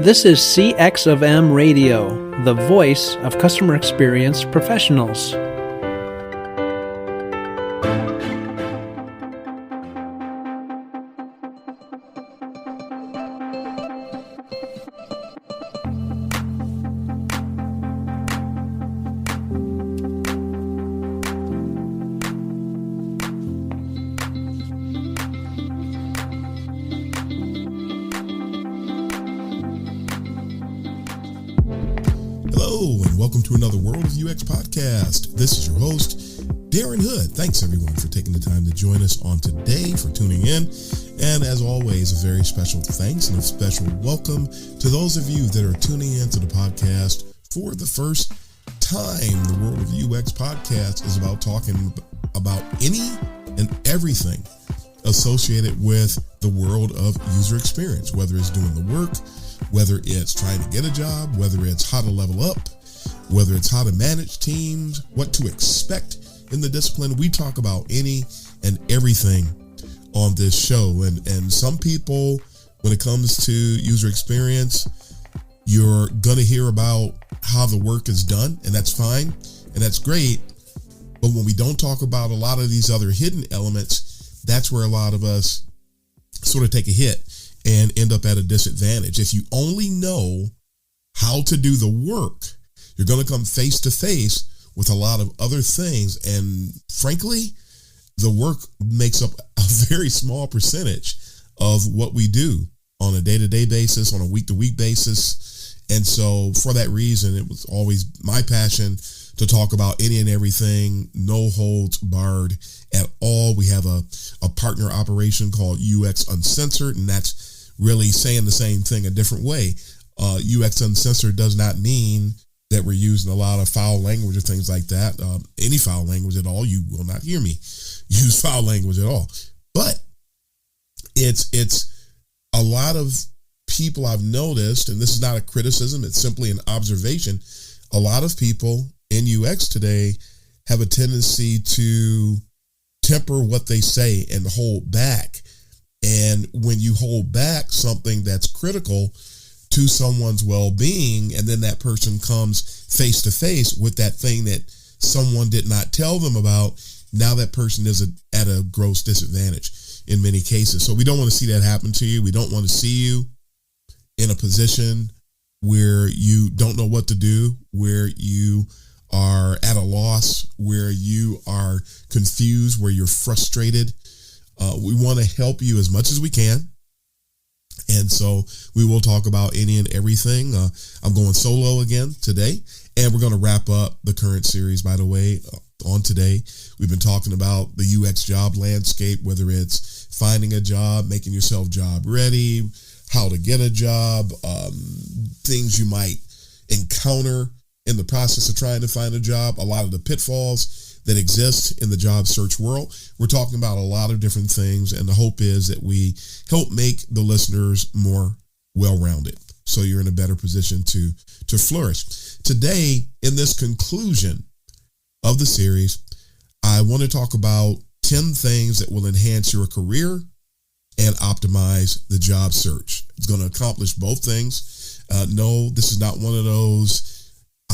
This is CX of M Radio, the voice of customer experience professionals. Welcome to another World of UX podcast. This is your host, Darren Hood. Thanks everyone for taking the time to join us on today, for tuning in. And as always, a very special thanks and a special welcome to those of you that are tuning in to the podcast for the first time. The World of UX podcast is about talking about any and everything associated with the world of user experience, whether it's doing the work, whether it's trying to get a job, whether it's how to level up, whether it's how to manage teams, what to expect in the discipline. We talk about any and everything on this show. And some people, when it comes to user experience, you're going to hear about how the work is done, and that's fine, and that's great. But when we don't talk about a lot of these other hidden elements, that's where a lot of us sort of take a hit and end up at a disadvantage. If you only know how to do the work, you're going to come face to face with a lot of other things. And frankly, the work makes up a very small percentage of what we do on a day-to-day basis, on a week-to-week basis. And so for that reason, it was always my passion to talk about any and everything, no holds barred at all. We have a partner operation called UX Uncensored, and that's really saying the same thing a different way. UX Uncensored does not mean that we're using a lot of foul language or things like that. Any foul language at all, you will not hear me use foul language at all. But it's a lot of people I've noticed, and this is not a criticism, it's simply an observation. A lot of people in UX today have a tendency to temper what they say and hold back. And when you hold back something that's critical to someone's well-being, and then that person comes face to face with that thing that someone did not tell them about, now that person is at a gross disadvantage in many cases. So we don't want to see that happen to you. We don't want to see you in a position where you don't know what to do, where you are at a loss, where you are confused, where you're frustrated. We want to help you as much as we can. And so we will talk about any and everything. I'm going solo again today, and we're going to wrap up the current series, by the way, on today. We've been talking about the UX job landscape, whether it's finding a job, making yourself job ready, how to get a job, things you might encounter in the process of trying to find a job, a lot of the pitfalls that exist in the job search world. We're talking about a lot of different things, and the hope is that we help make the listeners more well-rounded, so you're in a better position to flourish. Today, in this conclusion of the series, I want to talk about 10 things that will enhance your career and optimize the job search. It's going to accomplish both things. No, this is not one of those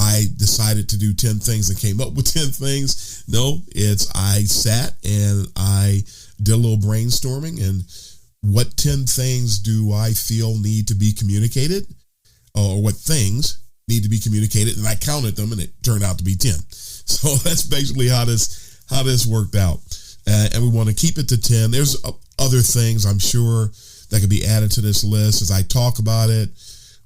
I decided to do 10 things and came up with 10 things. No, it's I sat and I did a little brainstorming, and what 10 things do I feel need to be communicated, or what things need to be communicated, and I counted them, and it turned out to be 10. So that's basically how this worked out. And we want to keep it to 10. There's other things I'm sure that could be added to this list as I talk about it.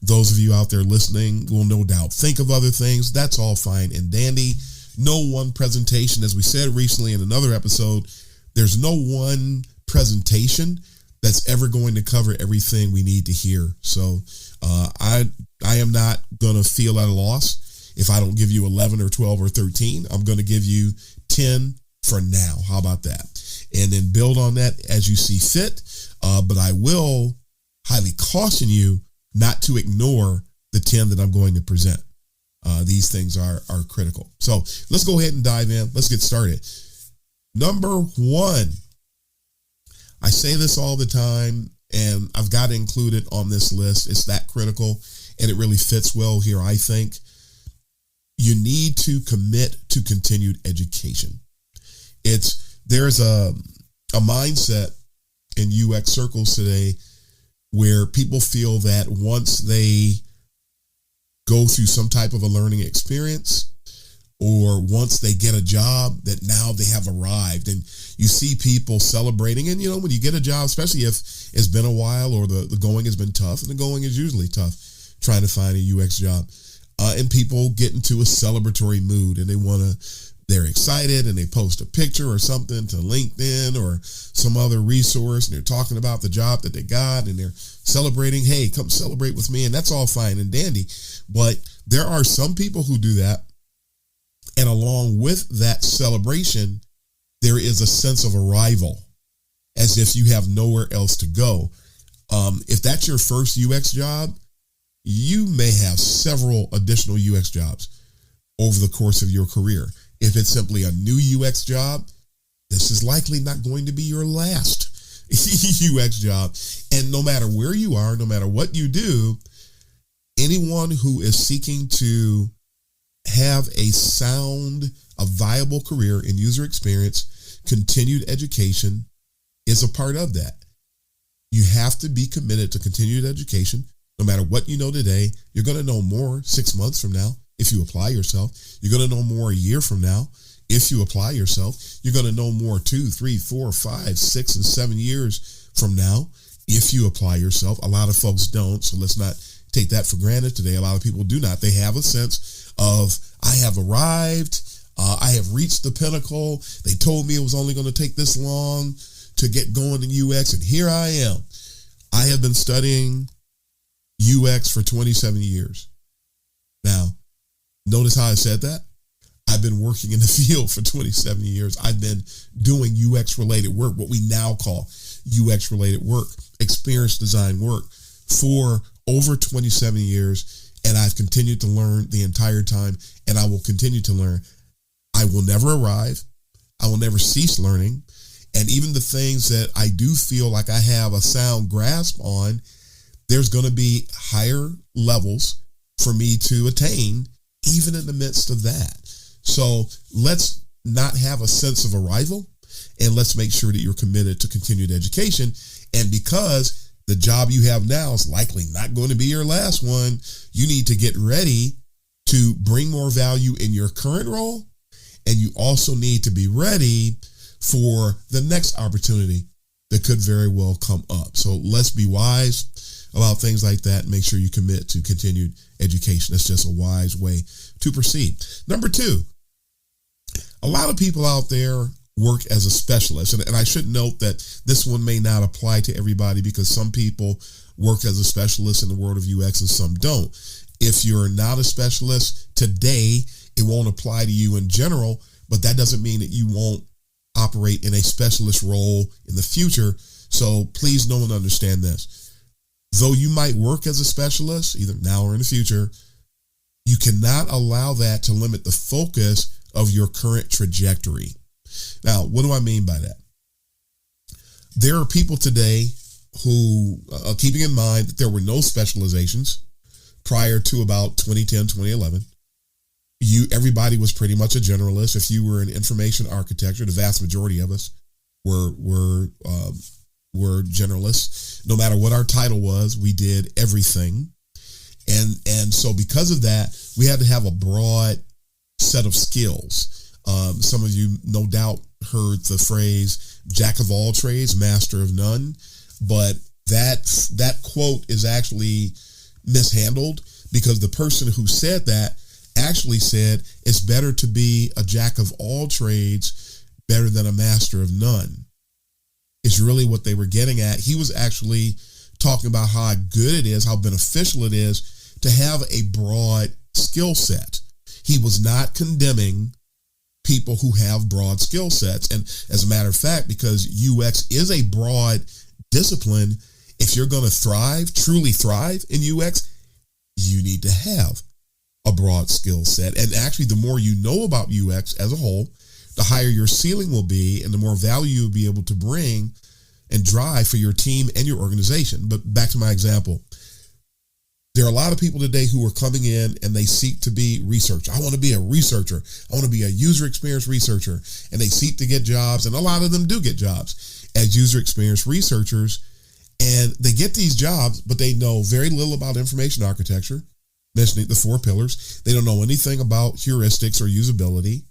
Those of you out there listening will no doubt think of other things. That's all fine and dandy. No one presentation, as we said recently in another episode, there's no one presentation that's ever going to cover everything we need to hear. So I am not going to feel at a loss if I don't give you 11 or 12 or 13. I'm going to give you 10 for now. How about that? And then build on that as you see fit. But I will highly caution you not to ignore the 10 that I'm going to present. These things are critical. So let's go ahead and dive in. Let's get started. Number one, I say this all the time, and I've got to include it on this list. It's that critical, and it really fits well here, I think. You need to commit to continued education. There's a mindset in UX circles today where people feel that once they go through some type of a learning experience, or once they get a job, that now they have arrived. And you see people celebrating. And, when you get a job, especially if it's been a while or the going has been tough, and the going is usually tough, trying to find a UX job. And people get into a celebratory mood, and they're excited, and they post a picture or something to LinkedIn or some other resource, and they're talking about the job that they got, and they're celebrating, hey, come celebrate with me. And that's all fine and dandy. But there are some people who do that. And along with that celebration, there is a sense of arrival, as if you have nowhere else to go. If that's your first UX job, you may have several additional UX jobs over the course of your career. If it's simply a new UX job, this is likely not going to be your last UX job. And no matter where you are, no matter what you do, anyone who is seeking to have a viable career in user experience, continued education is a part of that. You have to be committed to continued education. No matter what you know today, you're going to know more 6 months from now if you apply yourself. You're going to know more a year from now if you apply yourself. You're going to know more 2, 3, 4, 5, 6, and 7 years from now if you apply yourself. A lot of folks don't, so let's not take that for granted today. A lot of people do not. They have a sense of, I have arrived, I have reached the pinnacle. They told me it was only going to take this long to get going in UX, and here I am. I have been studying UX for 27 years. Now, notice how I said that? I've been working in the field for 27 years. I've been doing UX related work, what we now call UX related work, experience design work, for over 27 years. And I've continued to learn the entire time, and I will continue to learn. I will never arrive. I will never cease learning. And even the things that I do feel like I have a sound grasp on, there's going to be higher levels for me to attain, even in the midst of that. So let's not have a sense of arrival, and let's make sure that you're committed to continued education. And because the job you have now is likely not going to be your last one, you need to get ready to bring more value in your current role. And you also need to be ready for the next opportunity that could very well come up. So let's be wise about things like that. Make sure you commit to continued education. That's just a wise way to proceed. Number 2, a lot of people out there work as a specialist. And I should note that this one may not apply to everybody, because some people work as a specialist in the world of UX and some don't. If you're not a specialist today, it won't apply to you in general, but that doesn't mean that you won't operate in a specialist role in the future. So please know and understand this. Though you might work as a specialist, either now or in the future, you cannot allow that to limit the focus of your current trajectory. Now, what do I mean by that? There are people today who, keeping in mind that there were no specializations prior to about 2010, 2011, everybody was pretty much a generalist. If you were in information architecture, the vast majority of us were generalists. No matter what our title was, we did everything. And so because of that, we had to have a broad set of skills. Some of you no doubt heard the phrase jack of all trades, master of none, but that quote is actually mishandled, because the person who said that actually said it's better to be a jack of all trades better than a master of none. Is really what they were getting at. He was actually talking about how good it is, how beneficial it is to have a broad skill set. He was not condemning people who have broad skill sets. And as a matter of fact, because UX is a broad discipline, if you're going to thrive, truly thrive in UX, you need to have a broad skill set. And actually, the more you know about UX as a whole, the higher your ceiling will be, and the more value you'll be able to bring, and drive for your team and your organization. But back to my example, there are a lot of people today who are coming in and they seek to be researchers. I want to be a researcher. I want to be a user experience researcher. And they seek to get jobs, and a lot of them do get jobs as user experience researchers. And they get these jobs, but they know very little about information architecture, mentioning the 4 pillars. They don't know anything about heuristics or usability.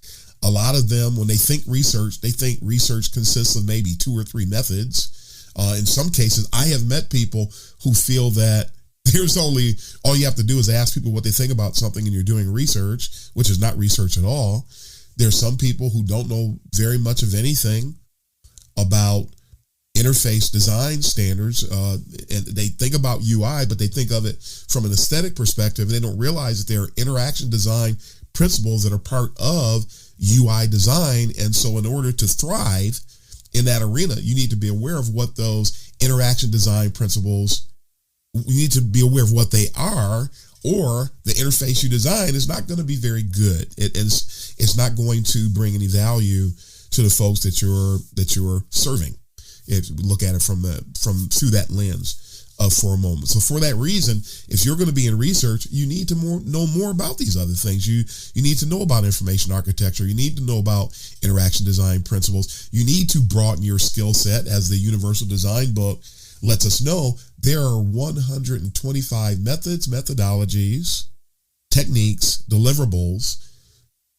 A lot of them, when they think research consists of maybe 2 or 3 methods. In some cases, I have met people who feel that all you have to do is ask people what they think about something and you're doing research, which is not research at all. There's some people who don't know very much of anything about interface design standards, and they think about UI, but they think of it from an aesthetic perspective, and they don't realize that there are interaction design principles that are part of UI design. And so in order to thrive in that arena, you need to be aware of what those interaction design principles, you need to be aware of what they are, or the interface you design is not going to be very good. It's not going to bring any value to the folks that you're serving, if you look at it from through that lens for a moment. So for that reason, if you're going to be in research, you need to know more about these other things. You need to know about information architecture. You need to know about interaction design principles. You need to broaden your skill set. As the Universal Design book lets us know, there are 125 methods, methodologies, techniques, deliverables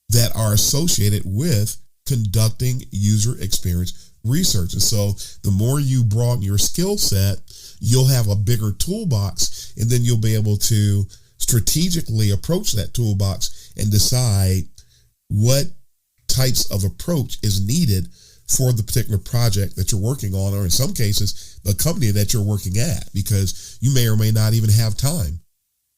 that are associated with conducting user experience research. And so the more you broaden your skill set, you'll have a bigger toolbox, and then you'll be able to strategically approach that toolbox and decide what types of approach is needed for the particular project that you're working on, or in some cases, the company that you're working at, because you may or may not even have time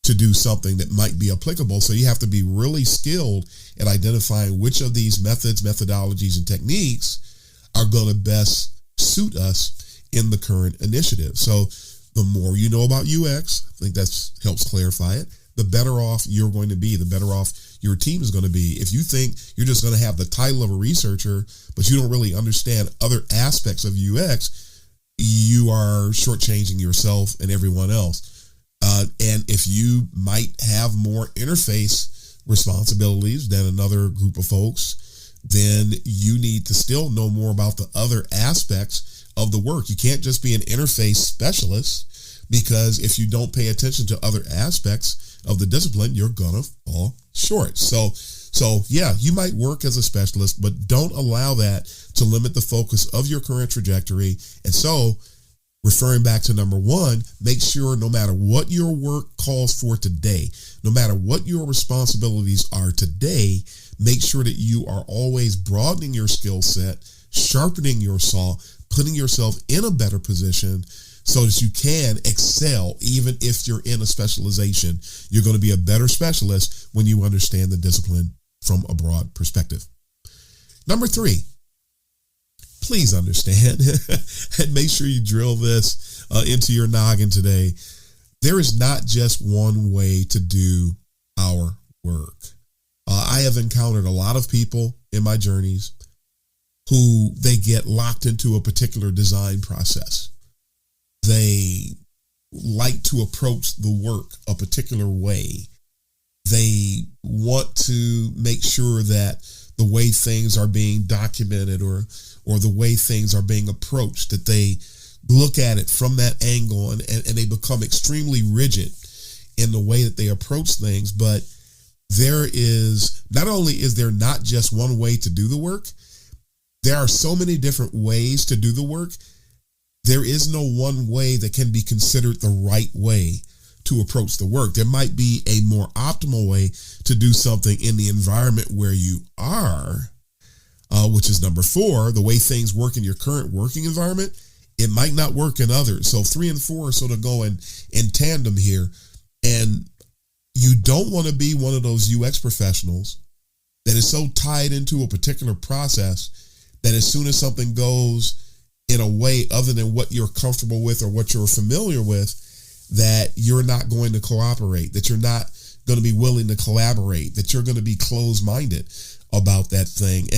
to do something that might be applicable. So you have to be really skilled at identifying which of these methods, methodologies, and techniques are going to best suit us in the current initiative. So the more you know about UX, I think that helps clarify it, the better off you're going to be, the better off your team is going to be. If you think you're just going to have the title of a researcher, but you don't really understand other aspects of UX, you are shortchanging yourself and everyone else. And if you might have more interface responsibilities than another group of folks, then you need to still know more about the other aspects of the work. You can't just be an interface specialist, because if you don't pay attention to other aspects of the discipline, you're gonna fall short. So yeah, you might work as a specialist, but don't allow that to limit the focus of your current trajectory. And so, referring back to number 1, make sure no matter what your work calls for today, no matter what your responsibilities are today, make sure that you are always broadening your skill set, sharpening your saw, putting yourself in a better position so that you can excel. Even if you're in a specialization, you're going to be a better specialist when you understand the discipline from a broad perspective. Number 3, please understand, and make sure you drill this into your noggin today. There is not just one way to do our work. I have encountered a lot of people in my journeys who they get locked into a particular design process. They like to approach the work a particular way. They want to make sure that the way things are being documented or the way things are being approached, that they look at it from that angle, and they become extremely rigid in the way that they approach things. But not only is there not just one way to do the work, there are so many different ways to do the work. There is no one way that can be considered the right way to approach the work. There might be a more optimal way to do something in the environment where you are, which is number 4, the way things work in your current working environment. It might not work in others. So 3 and 4 sort of go in tandem here. And you don't want to be one of those UX professionals that is so tied into a particular process that as soon as something goes in a way other than what you're comfortable with or what you're familiar with, that you're not going to cooperate, that you're not going to be willing to collaborate, that you're going to be closed-minded about that thing.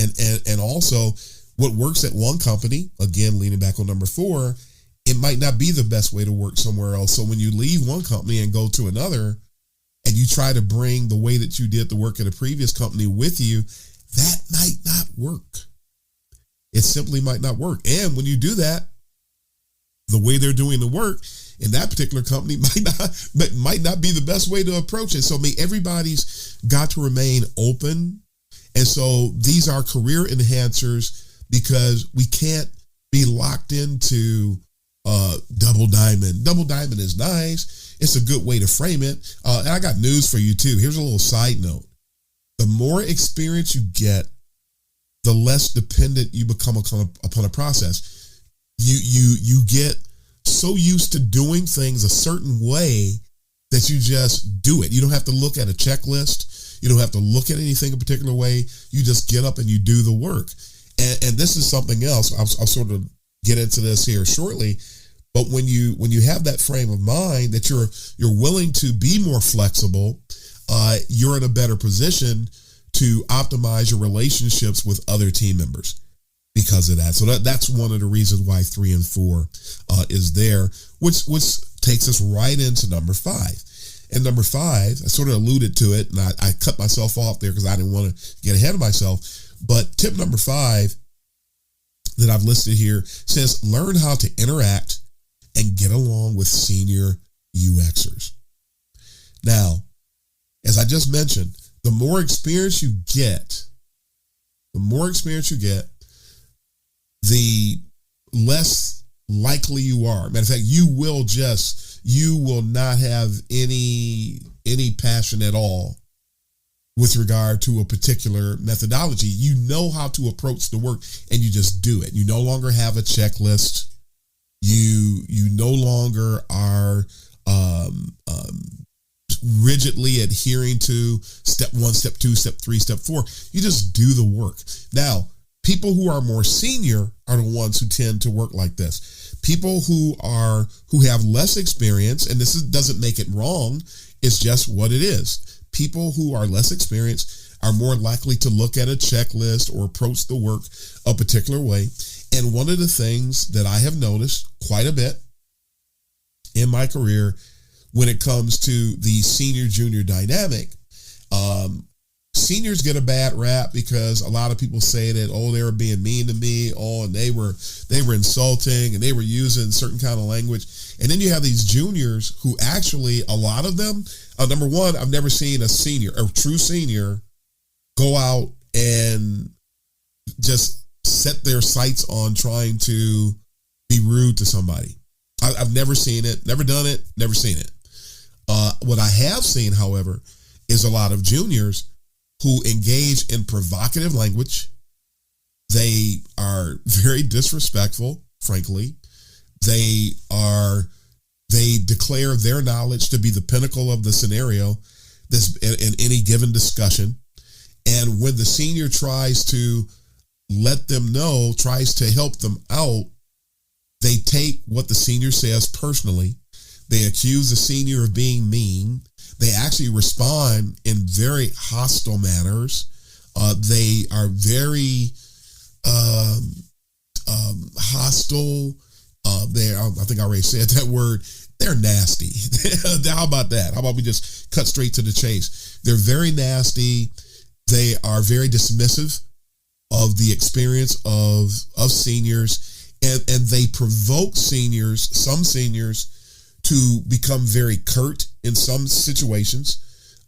And also, What works at one company, again, leaning back on number 4, it might not be the best way to work somewhere else. So when you leave one company and go to another, and you try to bring the way that you did the work at a previous company with you, that might not work. It simply might not work. And when you do that, the way they're doing the work in that particular company might not be the best way to approach it. So everybody's got to remain open. And so these are career enhancers, because we can't be locked into double diamond. Double diamond is nice. It's a good way to frame it. And I got news for you too. Here's a little side note. The more experience you get, the less dependent you become upon a process. You get so used to doing things a certain way that you just do it. You don't have to look at a checklist. You don't have to look at anything a particular way. You just get up and you do the work. And this is something else. I'll sort of get into this here shortly. But when you have that frame of mind that you're willing to be more flexible, you're in a better position to optimize your relationships with other team members because of that. So that's one of the reasons why 3 and 4 is there, which takes us right into number 5. And number 5, I sort of alluded to it, and I cut myself off there because I didn't want to get ahead of myself. But tip number 5 that I've listed here says, learn how to interact and get along with senior UXers. Now, as I just mentioned, the more experience you get, the less likely you are. Matter of fact, you will not have any passion at all with regard to a particular methodology. You know how to approach the work, and you just do it. You no longer have a checklist. You no longer are rigidly adhering to step 1, step 2, step 3, step 4. You just do the work. Now, people who are more senior are the ones who tend to work like this. People who have less experience, and this doesn't make it wrong, it's just what it is. People who are less experienced are more likely to look at a checklist or approach the work a particular way. And one of the things that I have noticed quite a bit in my career when it comes to the senior-junior dynamic, seniors get a bad rap because a lot of people say that, they were being mean to me, and they were insulting, and they were using certain kind of language. And then you have these juniors who actually, a lot of them, number one, I've never seen a true senior, go out and just set their sights on trying to be rude to somebody. I've never seen it, never done it, never seen it. What I have seen, however, is a lot of juniors who engage in provocative language. They are very disrespectful, frankly. They declare their knowledge to be the pinnacle of the scenario in any given discussion. And when the senior tries to help them out, they take what the senior says personally. They accuse the senior of being mean. They actually respond in very hostile manners. They are very hostile. I think I already said that word. They're nasty. How about that? How about we just cut straight to the chase? They're very nasty. They are very dismissive of the experience of seniors, and they provoke some seniors, to become very curt in some situations.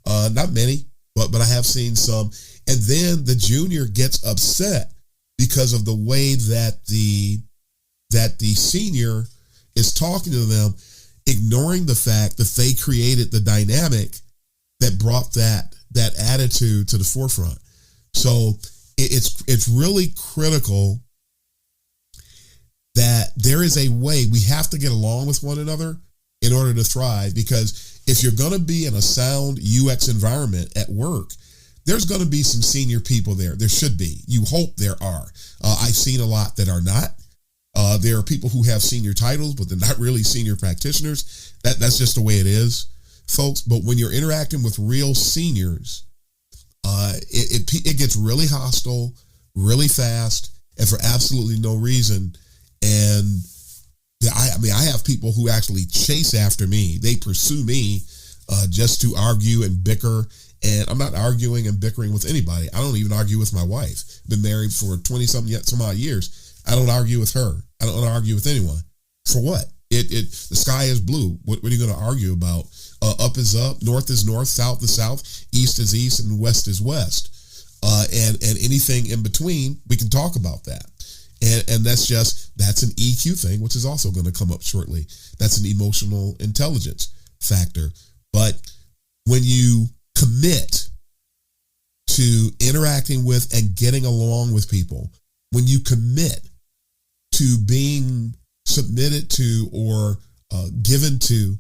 Not many, but I have seen some. And then the junior gets upset because of the way that the senior is talking to them, ignoring the fact that they created the dynamic that brought that attitude to the forefront. So it's really critical that there is a way. We have to get along with one another in order to thrive, because if you're going to be in a sound UX environment at work, there's going to be some senior people there. There should be. You hope there are. I've seen a lot that are not. There are people who have senior titles, but they're not really senior practitioners. That's just the way it is, folks. But when you're interacting with real seniors, it gets really hostile, really fast, and for absolutely no reason. And I have people who actually chase after me. They pursue me just to argue and bicker. And I'm not arguing and bickering with anybody. I don't even argue with my wife. Been married for 20-something yet some odd years. I don't argue with her. I don't argue with anyone. For what? The sky is blue. What are you going to argue about? Up is up, north is north, south is south, east is east, and west is west. And anything in between, we can talk about that. And that's an EQ thing, which is also going to come up shortly. That's an emotional intelligence factor. But when you commit to interacting with and getting along with people, when you commit to being submitted to or given to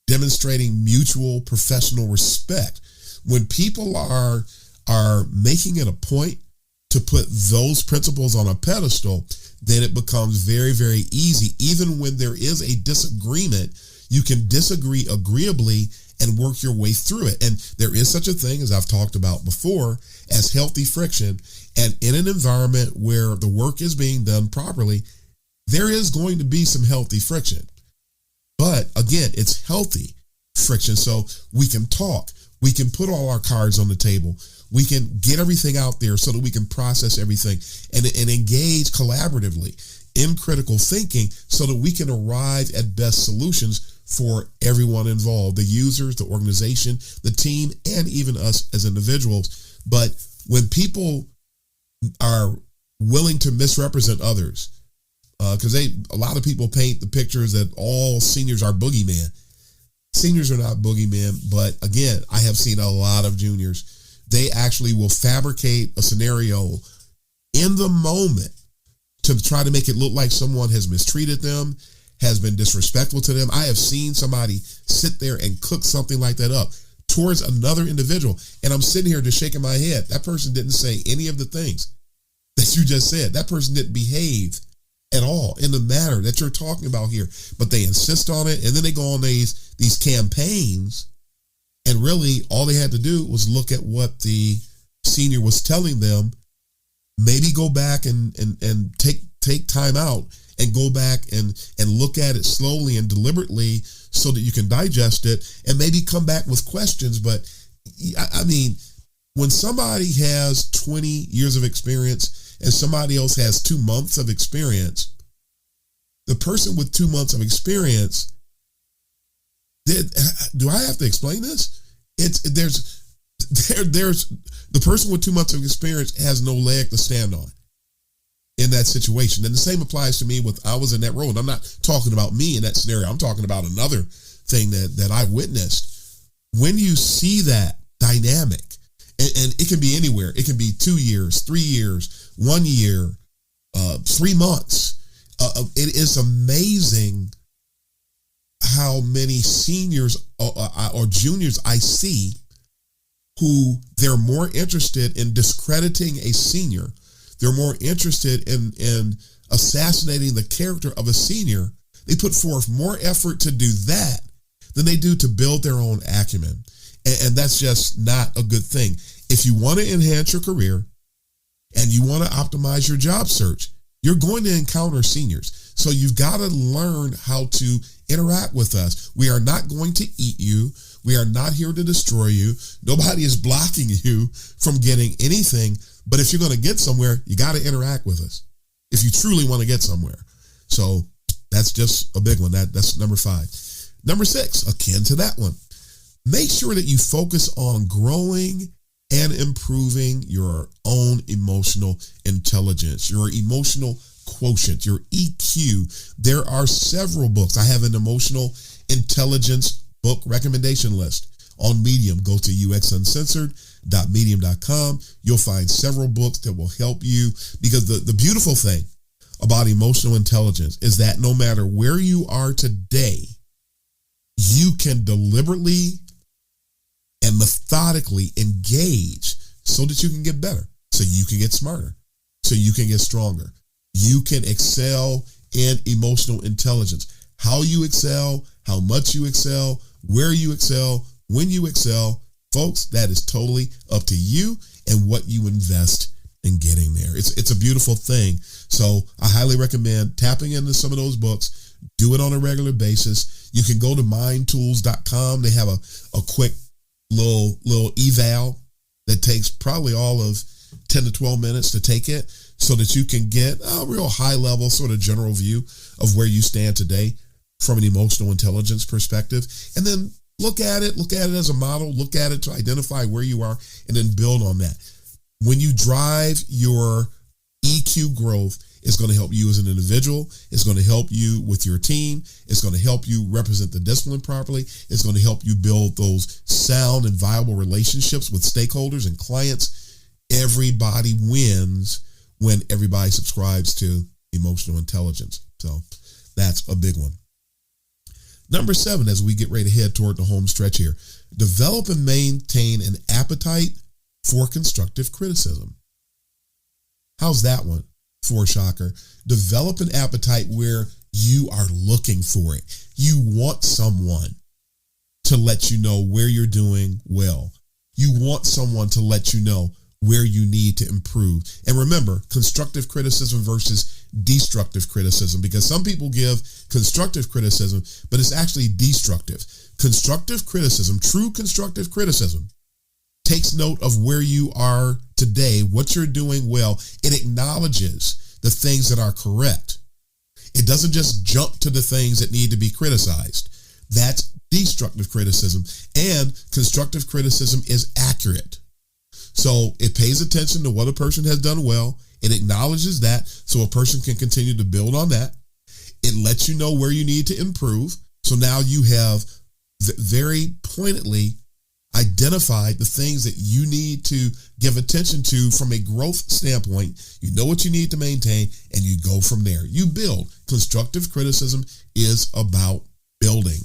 demonstrating mutual professional respect, when people are making it a point to put those principles on a pedestal, then it becomes very, very easy. Even when there is a disagreement, you can disagree agreeably and work your way through it. And there is such a thing, as I've talked about before, as healthy friction. And in an environment where the work is being done properly, there is going to be some healthy friction. But again, it's healthy friction. So we can talk. We can put all our cards on the table. We can get everything out there so that we can process everything and engage collaboratively in critical thinking so that we can arrive at best solutions for everyone involved, the users, the organization, the team, and even us as individuals. But when people are willing to misrepresent others, because a lot of people paint the pictures that all seniors are boogeymen. Seniors are not boogeymen, but again, I have seen a lot of juniors. They actually will fabricate a scenario in the moment to try to make it look like someone has mistreated them, has been disrespectful to them. I have seen somebody sit there and cook something like that up towards another individual, and I'm sitting here just shaking my head. That person didn't say any of the things that you just said. That person didn't behave at all in the manner that you're talking about here, but they insist on it, and then they go on these campaigns, and really all they had to do was look at what the senior was telling them, maybe go back and take time out and go back and look at it slowly and deliberately so that you can digest it and maybe come back with questions. But I mean, when somebody has 20 years of experience and somebody else has 2 months of experience, the person with 2 months of experience, do I have to explain this? There's the person with 2 months of experience has no leg to stand on in that situation. And the same applies to me I was in that role. And I'm not talking about me in that scenario. I'm talking about another thing that I witnessed. When you see that dynamic, and it can be anywhere. It can be 2 years, 3 years, 1 year, 3 months. It is amazing how many seniors or juniors I see who they're more interested in discrediting a senior. They're more interested in assassinating the character of a senior. They put forth more effort to do that than they do to build their own acumen. And that's just not a good thing. If you want to enhance your career and you want to optimize your job search, you're going to encounter seniors. So you've got to learn how to interact with us. We are not going to eat you. We are not here to destroy you. Nobody is blocking you from getting anything. But if you're going to get somewhere, you got to interact with us if you truly want to get somewhere. So that's just a big one. That's number 5. Number 6, akin to that one, make sure that you focus on growing and improving your own emotional intelligence, your emotional quotient, your EQ. There are several books. I have an emotional intelligence book recommendation list on Medium. Go to uxuncensored.medium.com. You'll find several books that will help you, because the beautiful thing about emotional intelligence is that no matter where you are today, you can deliberately and methodically engage so that you can get better, so you can get smarter, so you can get stronger. You can excel in emotional intelligence. How you excel, how much you excel, where you excel, when you excel, folks, that is totally up to you and what you invest and getting there. It's a beautiful thing. So I highly recommend tapping into some of those books. Do it on a regular basis. You can go to mindtools.com. They have a quick little eval that takes probably all of 10 to 12 minutes to take it, so that you can get a real high level sort of general view of where you stand today from an emotional intelligence perspective. And then look at it as a model, look at it to identify where you are, and then build on that. When you drive your EQ growth, it's going to help you as an individual. It's going to help you with your team. It's going to help you represent the discipline properly. It's going to help you build those sound and viable relationships with stakeholders and clients. Everybody wins when everybody subscribes to emotional intelligence. So that's a big one. Number 7, as we get ready to head toward the home stretch here, develop and maintain an appetite for constructive criticism. How's that one for a shocker? Develop an appetite where you are looking for it. You want someone to let you know where you're doing well. You want someone to let you know where you need to improve. And remember, constructive criticism versus destructive criticism, because some people give constructive criticism, but it's actually destructive. Constructive criticism, true constructive criticism, takes note of where you are today, what you're doing well. It acknowledges the things that are correct. It doesn't just jump to the things that need to be criticized. That's destructive criticism. And constructive criticism is accurate. So it pays attention to what a person has done well. It acknowledges that so a person can continue to build on that. It lets you know where you need to improve. So now you have very pointedly identified the things that you need to give attention to from a growth standpoint. You know what you need to maintain, and you go from there. You build. Constructive criticism is about building.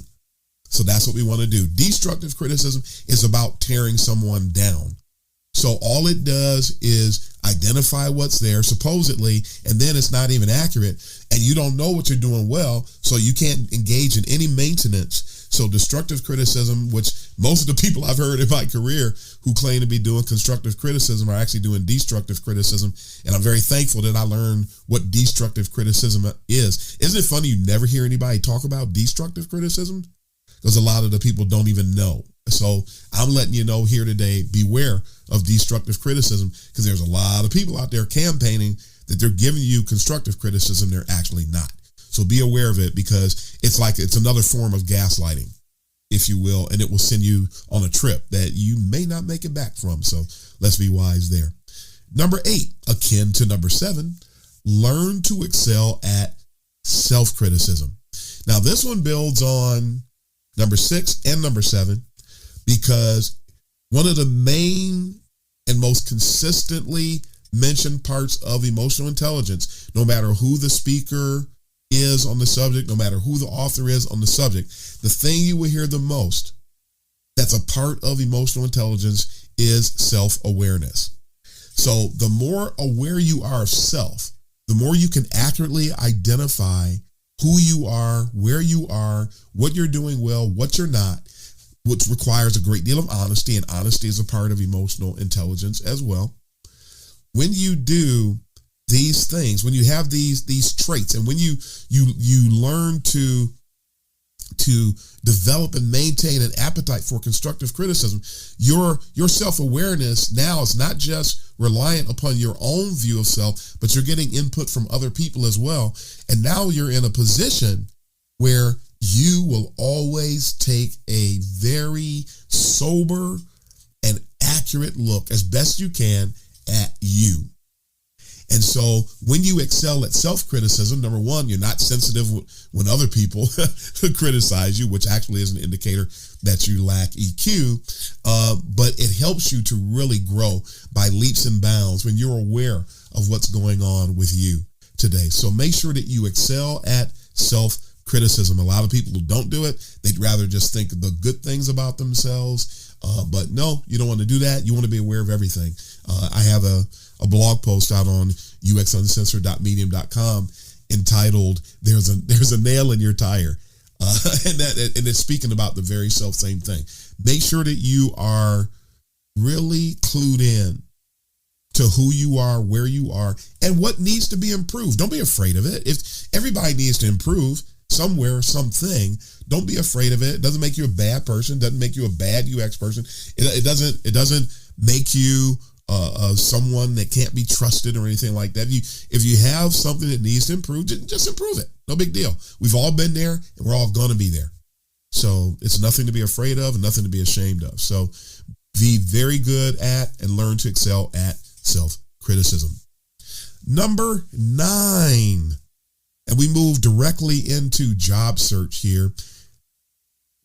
So that's what we want to do. Destructive criticism is about tearing someone down. So all it does is identify what's there, supposedly, and then it's not even accurate, and you don't know what you're doing well, so you can't engage in any maintenance. So destructive criticism, which most of the people I've heard in my career who claim to be doing constructive criticism are actually doing destructive criticism, and I'm very thankful that I learned what destructive criticism is. Isn't it funny you never hear anybody talk about destructive criticism? Because a lot of the people don't even know. So I'm letting you know here today, beware of destructive criticism, because there's a lot of people out there campaigning that they're giving you constructive criticism. They're actually not. So be aware of it, because it's another form of gaslighting, if you will, and it will send you on a trip that you may not make it back from. So let's be wise there. Number 8, akin to number 7, learn to excel at self-criticism. Now this one builds on number 6 and number 7, because one of the main and most consistently mentioned parts of emotional intelligence, no matter who the speaker is on the subject, no matter who the author is on the subject, the thing you will hear the most that's a part of emotional intelligence is self-awareness. So the more aware you are of self, the more you can accurately identify who you are, where you are, what you're doing well, what you're not, which requires a great deal of honesty, and honesty is a part of emotional intelligence as well. When you do these things, when you have these traits, and when you learn to develop and maintain an appetite for constructive criticism, your self-awareness now is not just reliant upon your own view of self, but you're getting input from other people as well. And now you're in a position where you will always take a very sober and accurate look, as best you can, at you. And so when you excel at self-criticism, number 1, you're not sensitive when other people criticize you, which actually is an indicator that you lack EQ. But it helps you to really grow by leaps and bounds when you're aware of what's going on with you today. So make sure that you excel at self-criticism. A lot of people who don't do it, they'd rather just think the good things about themselves. But no, you don't want to do that. You want to be aware of everything. I have a blog post out on uxuncensored.medium.com entitled "There's a nail in your tire," and it's speaking about the very same thing. Make sure that you are really clued in to who you are, where you are, and what needs to be improved. Don't be afraid of it. If everybody needs to improve somewhere, something, don't be afraid of it. It doesn't make you a bad person. It doesn't make you a bad UX person. It doesn't make you someone that can't be trusted or anything like that. If you have something that needs to improve, just improve it. No big deal. We've all been there, and we're all going to be there. So it's nothing to be afraid of and nothing to be ashamed of. So be very good at and learn to excel at self-criticism. Number 9, and we move directly into job search here.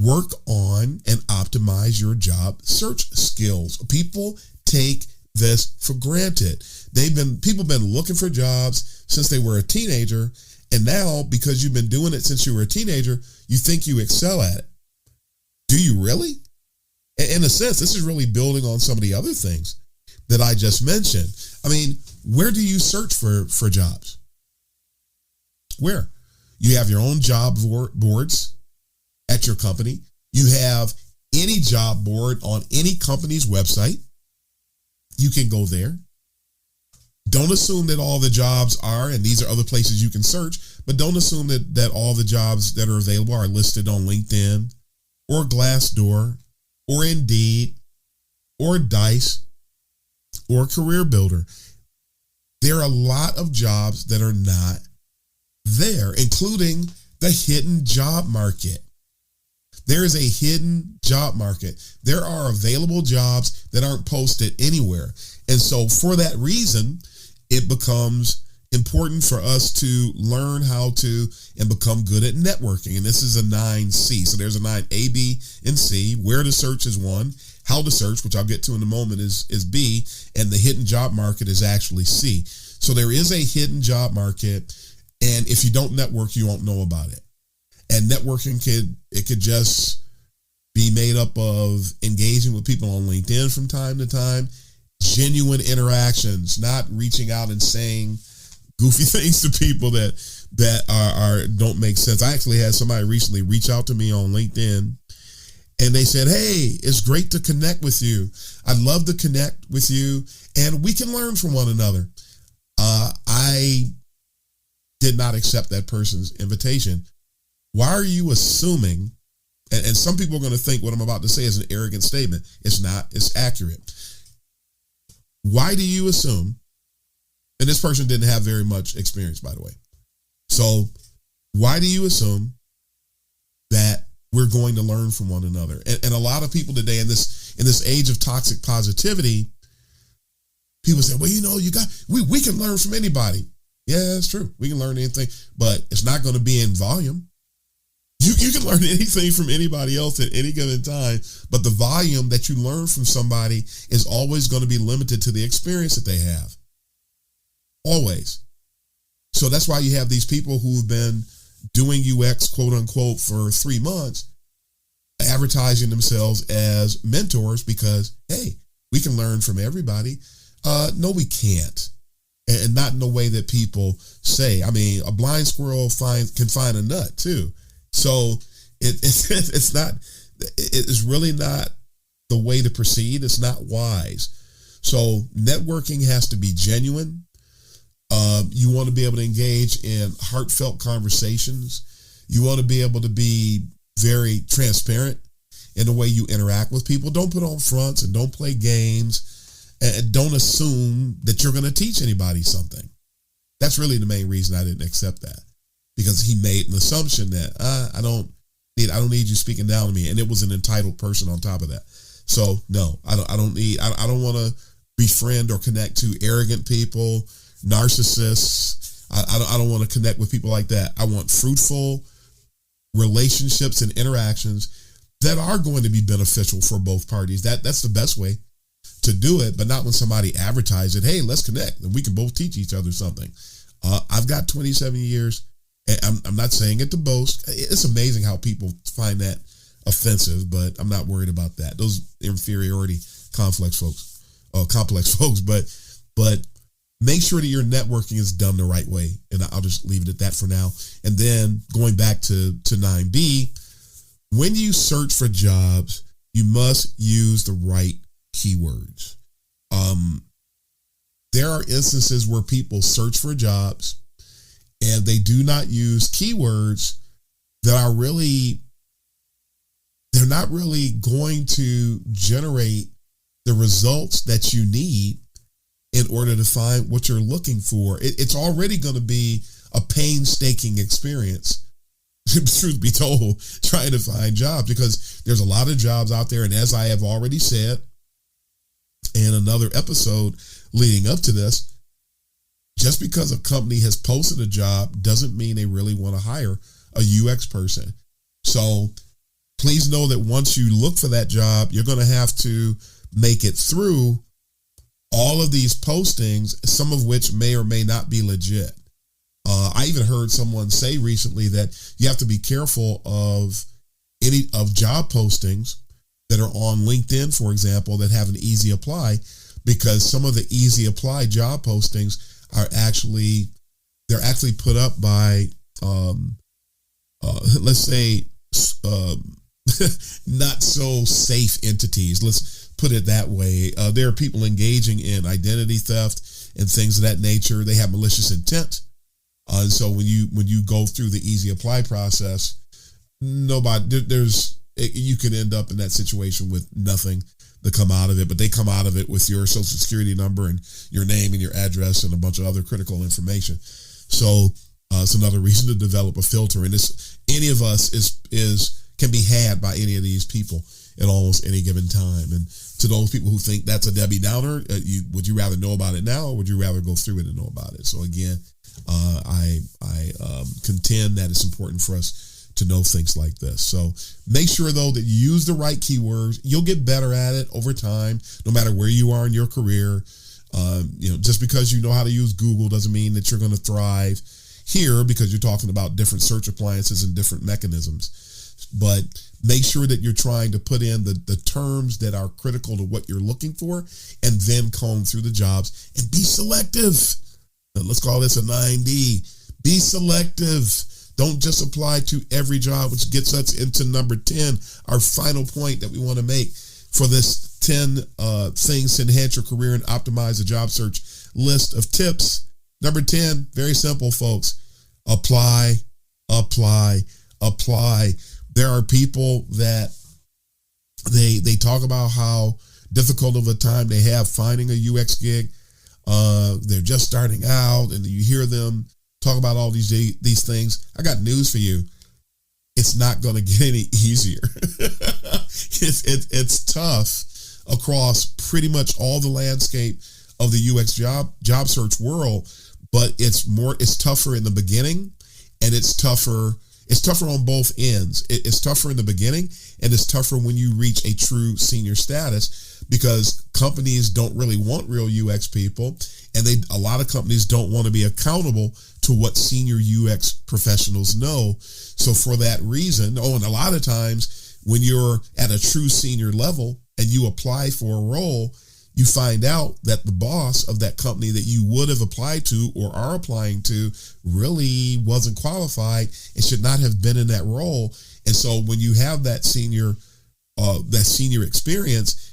Work on and optimize your job search skills. People take this for granted. People have been looking for jobs since they were a teenager, and now because you've been doing it since you were a teenager, you think you excel at it. Do you really? In a sense, this is really building on some of the other things that I just mentioned. I mean, where do you search for jobs? Where? You have your own job boards at your company. You have any job board on any company's website. You can go there. Don't assume that all the jobs are, and these are other places you can search, but don't assume that all the jobs that are available are listed on LinkedIn or Glassdoor or Indeed or Dice or Career Builder. There are a lot of jobs that are not there, including the hidden job market. There is a hidden job market. There are available jobs that aren't posted anywhere. And so for that reason, it becomes important for us to learn how to and become good at networking. And this is a 9C. So there's a 9, A, B, and C. Where to search is 1. How to search, which I'll get to in a moment, is B. And the hidden job market is actually C. So there is a hidden job market. And if you don't network, you won't know about it. And networking could just be made up of engaging with people on LinkedIn from time to time, genuine interactions, not reaching out and saying goofy things to people that are don't make sense. I actually had somebody recently reach out to me on LinkedIn, and they said, "Hey, it's great to connect with you. I'd love to connect with you, and we can learn from one another." I did not accept that person's invitation. Why are you assuming? And some people are going to think what I'm about to say is an arrogant statement. It's not. It's accurate. Why do you assume? And this person didn't have very much experience, by the way. So why do you assume that we're going to learn from one another? And a lot of people today in this age of toxic positivity, people say, well, we can learn from anybody. Yeah, that's true. We can learn anything, but it's not going to be in volume. You can learn anything from anybody else at any given time, but the volume that you learn from somebody is always going to be limited to the experience that they have. Always. So that's why you have these people who've been doing UX, quote unquote, for 3 months, advertising themselves as mentors because, hey, we can learn from everybody. No, we can't. And not in the way that people say. I mean, a blind squirrel can find a nut too. So it's really not the way to proceed. It's not wise. So networking has to be genuine. You want to be able to engage in heartfelt conversations. You want to be able to be very transparent in the way you interact with people. Don't put on fronts and don't play games, and don't assume that you're going to teach anybody something. That's really the main reason I didn't accept that. Because he made an assumption that I don't need you speaking down to me, and it was an entitled person on top of that. So no, I don't want to befriend or connect to arrogant people, narcissists. I don't want to connect with people like that. I want fruitful relationships and interactions that are going to be beneficial for both parties. That's the best way to do it, but not when somebody advertises it. Hey, let's connect and we can both teach each other something. I've got 27 years. I'm not saying it to boast. It's amazing how people find that offensive, but I'm not worried about that. Those inferiority complex folks. But make sure that your networking is done the right way. And I'll just leave it at that for now. And then going back to 9B, when you search for jobs, you must use the right keywords. there are instances where people search for jobs and they do not use keywords that are really, they're not really going to generate the results that you need in order to find what you're looking for. It's already going to be a painstaking experience, truth be told, trying to find jobs, because there's a lot of jobs out there. And as I have already said in another episode leading up to this, just because a company has posted a job doesn't mean they really want to hire a UX person. So please know that once you look for that job, you're going to have to make it through all of these postings, some of which may or may not be legit. I even heard someone say recently that you have to be careful of any of job postings that are on LinkedIn, for example, that have an easy apply, because some of the easy apply job postings are actually put up by let's say not so safe entities. Let's put it that way. There are people engaging in identity theft and things of that nature. They have malicious intent. And so when you go through the easy apply process, you could end up in that situation with nothing to come out of it, but they come out of it with your social security number and your name and your address and a bunch of other critical information. So it's another reason to develop a filter. And any of us can be had by any of these people at almost any given time. And to those people who think that's a Debbie Downer, would you rather know about it now, or would you rather go through it and know about it? So again, I contend that it's important for us to know things like this. So make sure, though, that you use the right keywords. You'll get better at it over time, no matter where you are in your career. Just because you know how to use Google doesn't mean that you're going to thrive here, because you're talking about different search appliances and different mechanisms. But make sure that you're trying to put in the terms that are critical to what you're looking for, and then comb through the jobs and be selective. Now, let's call this a 9D. Be selective. Don't just apply to every job, which gets us into number 10, our final point that we want to make for this 10 things to enhance your career and optimize the job search list of tips. Number 10, very simple, folks. Apply, apply, apply. There are people that they talk about how difficult of a time they have finding a UX gig. They're just starting out, and you hear them talk about all these things. I got news for you. It's not going to get any easier. It's tough across pretty much all the landscape of the UX job search world, but it's tougher in the beginning, and it's tougher on both ends. It's tougher in the beginning, and it's tougher when you reach a true senior status, because companies don't really want real UX people, and a lot of companies don't want to be accountable to what senior UX professionals know. So for that reason, and a lot of times when you're at a true senior level and you apply for a role, you find out that the boss of that company that you would have applied to or are applying to really wasn't qualified and should not have been in that role. And so when you have that senior experience,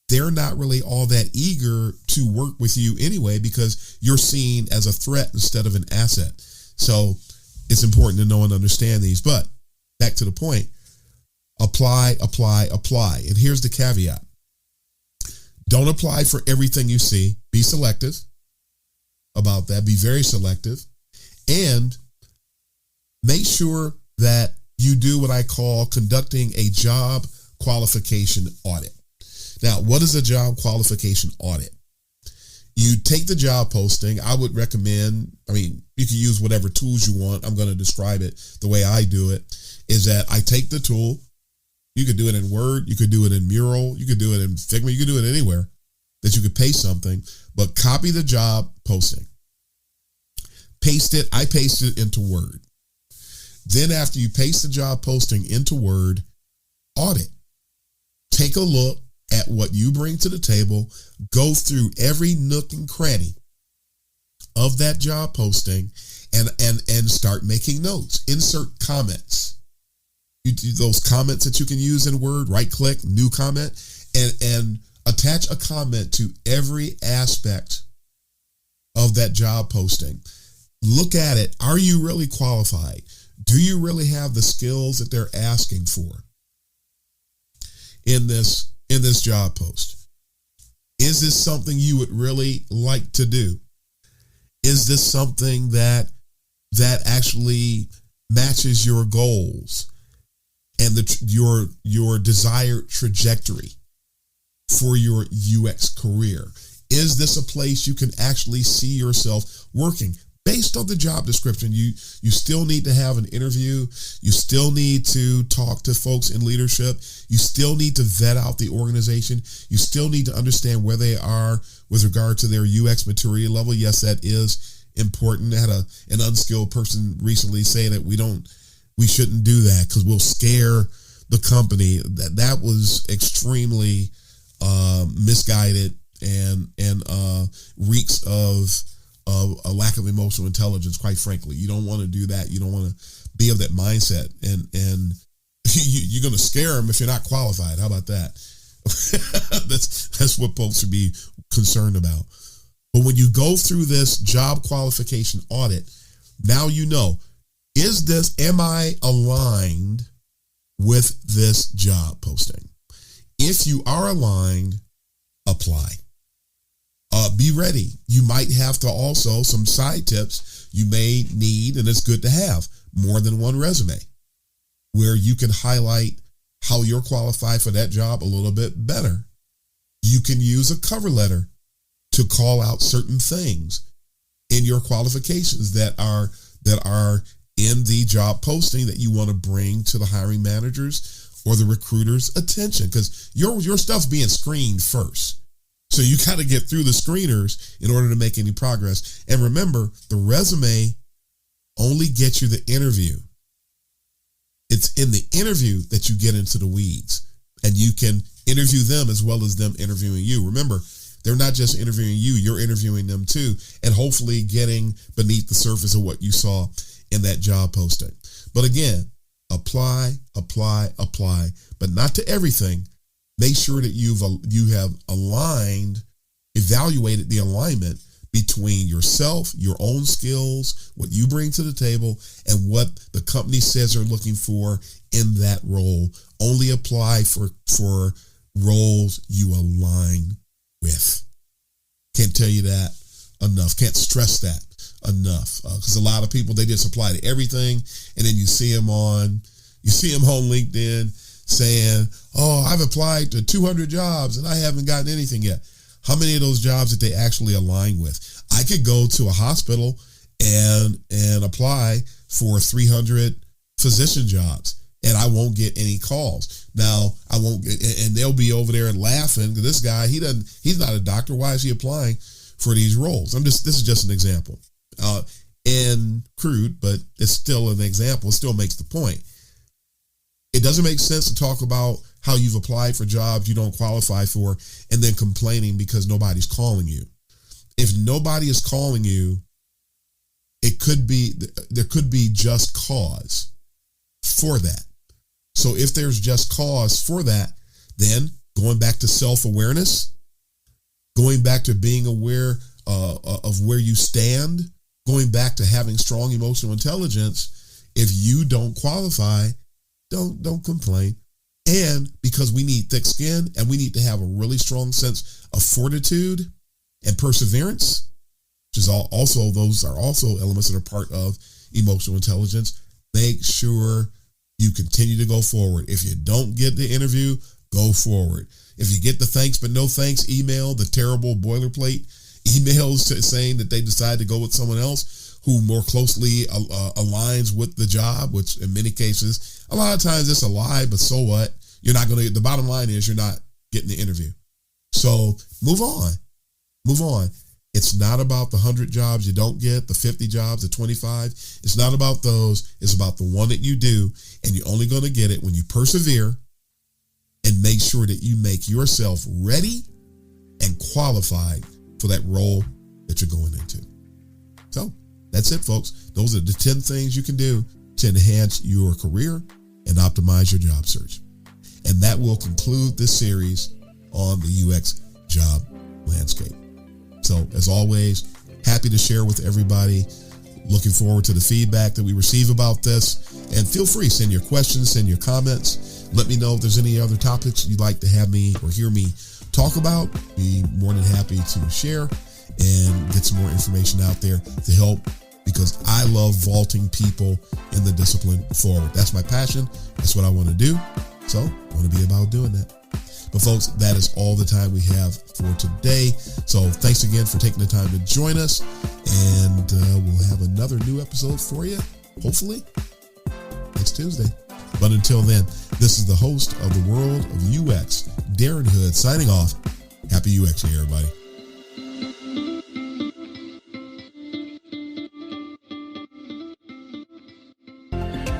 they're not really all that eager to work with you anyway, because you're seen as a threat instead of an asset. So it's important to know and understand these. But back to the point, apply, apply, apply. And here's the caveat. Don't apply for everything you see. Be selective about that. Be very selective. And make sure that you do what I call conducting a job qualification audit. Now, what is a job qualification audit? You take the job posting. I would recommend, you can use whatever tools you want. I'm going to describe it the way I do it, is that I take the tool. You could do it in Word. You could do it in Mural. You could do it in Figma. You could do it anywhere that you could paste something, but copy the job posting. Paste it. I paste it into Word. Then after you paste the job posting into Word, audit. Take a look at what you bring to the table, go through every nook and cranny of that job posting, and start making notes. Insert comments. You do those comments that you can use in Word, right click, new comment, and attach a comment to every aspect of that job posting. Look at it. Are you really qualified? Do you really have the skills that they're asking for in this job post? Is this something you would really like to do? Is this something that actually matches your goals and your desired trajectory for your UX career? Is this a place you can actually see yourself working? Based on the job description, you still need to have an interview. You still need to talk to folks in leadership. You still need to vet out the organization. You still need to understand where they are with regard to their UX maturity level. Yes, that is important. I had an unskilled person recently say that we shouldn't do that because we'll scare the company. That was extremely misguided and reeks of a lack of emotional intelligence, quite frankly. You don't want to do that. You don't want to be of that mindset. And you're going to scare them if you're not qualified. How about that? That's what folks should be concerned about. But when you go through this job qualification audit, now you know, am I aligned with this job posting? If you are aligned, apply. Be ready. You might have to also, some side tips you may need, and it's good to have more than one resume where you can highlight how you're qualified for that job a little bit better. You can use a cover letter to call out certain things in your qualifications that are in the job posting that you want to bring to the hiring managers or the recruiter's attention, because your stuff's being screened first. So you got to get through the screeners in order to make any progress. And remember, the resume only gets you the interview. It's in the interview that you get into the weeds, and you can interview them as well as them interviewing you. Remember, they're not just interviewing you, you're interviewing them too, and hopefully getting beneath the surface of what you saw in that job posting. But again, apply, but not to everything. Make sure that you have evaluated the alignment between yourself, your own skills, what you bring to the table, and what the company says they're looking for in that role. Only apply for roles you align with. Can't tell you that enough. Can't stress that enough. Because a lot of people, they just apply to everything, and then you see them on LinkedIn saying, "Oh, I've applied to 200 jobs and I haven't gotten anything yet." How many of those jobs did they actually align with? I could go to a hospital and apply for 300 physician jobs, and I won't get any calls. Now, I won't get, and they'll be over there laughing. This guy, he's not a doctor. Why is he applying for these roles? This is just an example. And crude, but it's still an example. It still makes the point. It doesn't make sense to talk about how you've applied for jobs you don't qualify for and then complaining because nobody's calling you. If nobody is calling you, there could be just cause for that. So if there's just cause for that, then going back to self-awareness, going back to being aware of where you stand, going back to having strong emotional intelligence, if you don't qualify, don't complain. And because we need thick skin and we need to have a really strong sense of fortitude and perseverance, which is those are also elements that are part of emotional intelligence, make sure you continue to go forward. If you don't get the interview, go forward. If you get the thanks but no thanks email, the terrible boilerplate emails saying that they decide to go with someone else who more closely aligns with the job, which in many cases, a lot of times it's a lie, but so what? You're not going to, the bottom line is you're not getting the interview. So move on. It's not about the 100 jobs you don't get, the 50 jobs, the 25. It's not about those. It's about the one that you do, and you're only going to get it when you persevere and make sure that you make yourself ready and qualified for that role that you're going into. So that's it, folks. Those are the 10 things you can do to enhance your career and optimize your job search. And that will conclude this series on the UX job landscape. So as always, Happy to share with everybody. Looking forward to the feedback that we receive about this. And feel free, send your questions, send your comments. Let me know if there's any other topics you'd like to have me or hear me talk about. Be more than happy to share and get some more information out there to help, because I love vaulting people in the discipline forward. That's my passion. That's what I want to do. So I want to be about doing that. But folks, that is all the time we have for today. So thanks again for taking the time to join us. And we'll have another new episode for you, hopefully, next Tuesday. But until then, this is the host of the World of UX, Darren Hood, signing off. Happy UXing, everybody.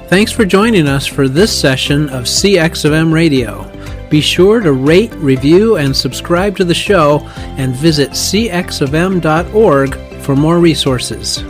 Thanks for joining us for this session of CX of M Radio. Be sure to rate, review, and subscribe to the show, and visit cxofm.org for more resources.